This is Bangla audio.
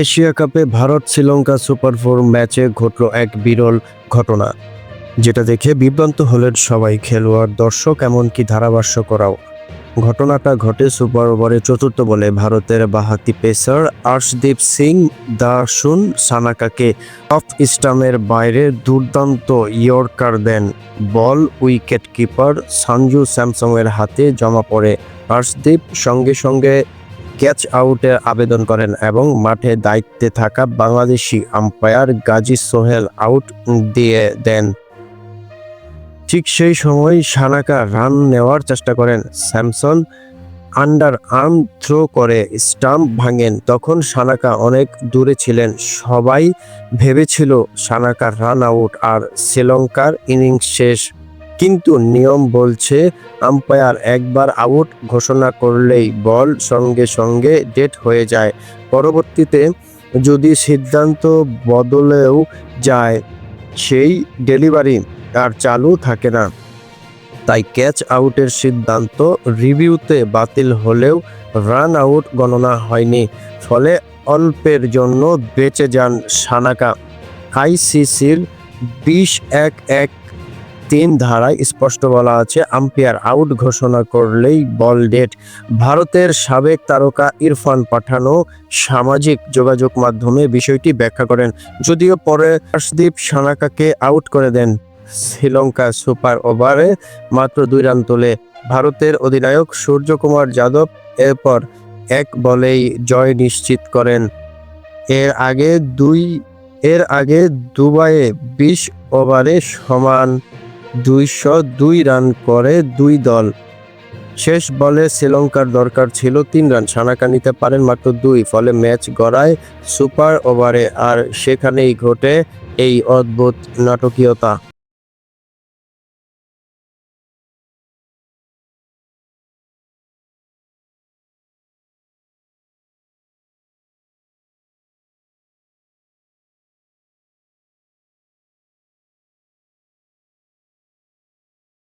এশিয়া কাপে ভারত শ্রীলঙ্কা সুপার 4 ম্যাচে ঘটল এক বিরল ঘটনা, যেটা দেখে বিভ্রান্ত হলেন সবাই, খেলোয়াড়, দর্শক, এমনকি ধারাভাষ্যকাররাও। ঘটনাটা ঘটে সুপার ওভারের চতুর্থ বলে ভারতের বাঁহাতি পেসার আর্শদীপ সিং দাসুন সানাকাকে অফ স্টাম্পের বাইরে দুর্দান্ত ইয়র্কার দেন। বল উইকেট কিপার সঞ্জু স্যামসনের হাতে জমা পড়ে। আর্শদীপ সঙ্গে সঙ্গে ক্যাচ আউটের আবেদন করেন এবং মাঠে দায়িত্বে থাকা বাংলাদেশি আম্পায়ার গাজী সোহেল আউট দিয়ে দেন। ঠিক সেই সময় সানাকা রান নেওয়ার চেষ্টা করেন। স্যামসন আন্ডার আর্ম থ্রো করে স্টাম্প ভাঙেন। তখন সানাকা অনেক দূরে ছিলেন। সবাই ভেবেছিল সানাকার রান আউট আর শ্রীলঙ্কার ইনিংস শেষ। কিন্তু নিয়ম বলছে আম্পায়ার একবার আউট ঘোষণা করলেই বল সঙ্গে সঙ্গে ডেট হয়ে যায়। পরবর্তীতে যদি সিদ্ধান্ত বদলেও যায়, সেই ডেলিভারি আর চালু থাকে না। তাই ক্যাচ আউটের সিদ্ধান্ত রিভিউতে বাতিল হলেও রান আউট গণনা হয়নি। ফলে অল্পের জন্য বেঁচে যান সানাকা। আইসিসির 20-1-1-3 ধারায় স্পষ্ট বলা আছে, আম্পায়ার আউট ঘোষণা করলেই বল ডেট। ভারতের সাবেক তারকা ইরফান পাঠানও সামাজিক যোগাযোগ মাধ্যমে বিষয়টি ব্যাখ্যা করেন, যদিও পরে আর্শদীপ সানাকাকে আউট করে দেন। শ্রীলঙ্কা সুপার ওভারে মাত্র 2 রান তোলে ভারতের অধিনায়ক সূর্যকুমার যাদব। এরপর এক বলেই জয় নিশ্চিত করেন। এর আগে দুবাইয়ে 20 ওভারে সমান 202 রান করে দুই দল। শেষ বলে শ্রীলঙ্কার দরকার ছিল 3 রান, সানাকা নিতে পারেন মাত্র 2। ফলে ম্যাচ গড়ায় সুপার ওভারে, আর সেখানেই ঘটে এই অদ্ভুত নাটকীয়তা।